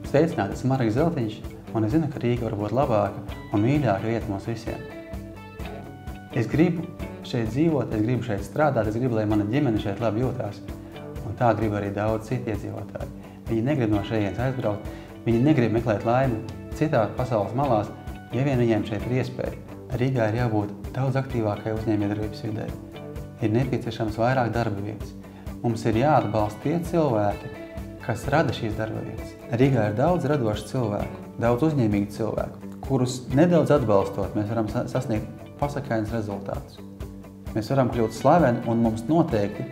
Sveicināti, esmu Marks Zeltiņš, un es zinu, ka Rīga var būt labāka un mīļāka vieta mums visiem. Es gribu šeit dzīvot, es gribu šeit strādāt, es gribu, lai mana ģimene šeit labi jūtās. Un tā gribu arī daudz citi iedzīvotāji. Viņi negrib no šejienes aizbraukt, viņi negrib meklēt laimi citās pasaules malās, ja vien viņiem šeit ir iespēja. Rīgā ir jābūt daudz aktīvākai uzņēmējdarbības vidē. Ir nepieciešams vairāk darba vietas. Mums ir jāatbalsta tie cilvēki, kas rada šīs darba vietas. Rīgā ir daudz radošu cilvēku, daudz uzņēmīgu cilvēku, kurus nedaudz atbalstot, mēs varam sasniegt pasakainus rezultātus. Mēs varam kļūt slaveni, un mums noteikti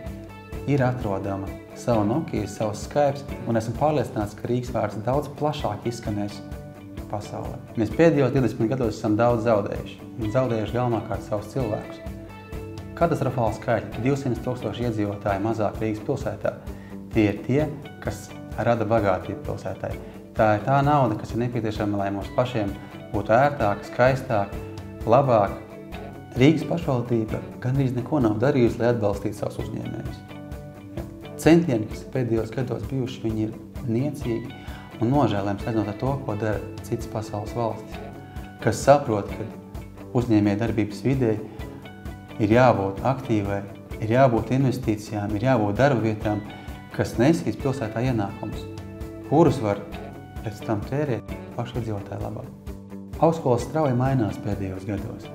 ir atrodama sava Nokia, savs Skype, un esmu pārliecināts, ka Rīgas vārds daudz plašāk izskanēs pasaulē. Mēs pēdējos 20 gados esam daudz zaudējuši, un zaudējuši galvenokārt savus cilvēkus. Katastrofāli skaitļi, 200 000 iedzīvotāji mazāk Rīgas pilsētā. Tie ir tie, kas rada bagātību pilsētai. Tā ir tā nauda, kas ir nepieciešama, lai mums pašiem būtu ērtāk, skaistāk, labāk. Rīgas pašvaldība gandrīz neko nav darījusi, lai atbalstītu savus uzņēmējus. Centieni, kas pēdējos gados bijuši, viņi ir niecīgi un nožēlējams salīdzinot ar to, ko dara citas pasaules valstis, kas saprot, ka uzņēmēja darbības vidē ir jābūt aktīvai, ir jābūt investīcijām, ir jābūt darba vietām, kas nesīs pilsētā ienākumus, kurus var pēc tam tērēt pašu iedzīvotāju labāk. Augstskolas strauji mainās pēdējos gados.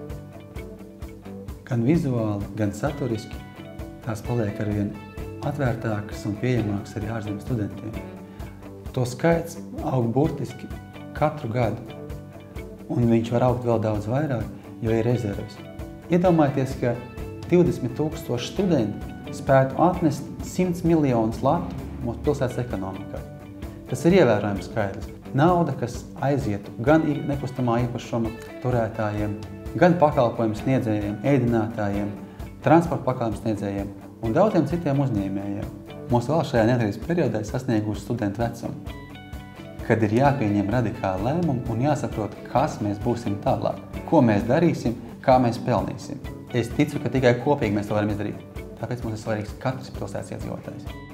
Gan vizuāli, gan saturiski tās paliek arvien atvērtākas un pieejamākas arī ārzemju studentiem. To skaits aug burtiski katru gadu, un viņš var augt vēl daudz vairāk, jo ir rezerves. Iedomājieties, ka 20 000 studenti spētu atnest 100 miljonus latu mūsu pilsētas ekonomikā. Tas ir ievērojams skaidrs. Nauda, kas aizietu gan nekustamā īpašuma turētājiem, gan pakalpojumu sniedzējiem, ēdinātājiem, transporta pakalpojumu sniedzējiem un daudziem citiem uzņēmējiem. Mūsu vēl šajā neatkarības periodā ir sasnieguši studentu vecumu, kad ir jāpieņem radikāli lēmumi un jāsaprot, kas mēs būsim tālāk, ko mēs darīsim, kā mēs pelnīsim. Es ticu, ka tikai kopīgi mēs to varam izdarīt. Tāpēc mums ir svarīgs katrs pilsētas iedzīvotājs.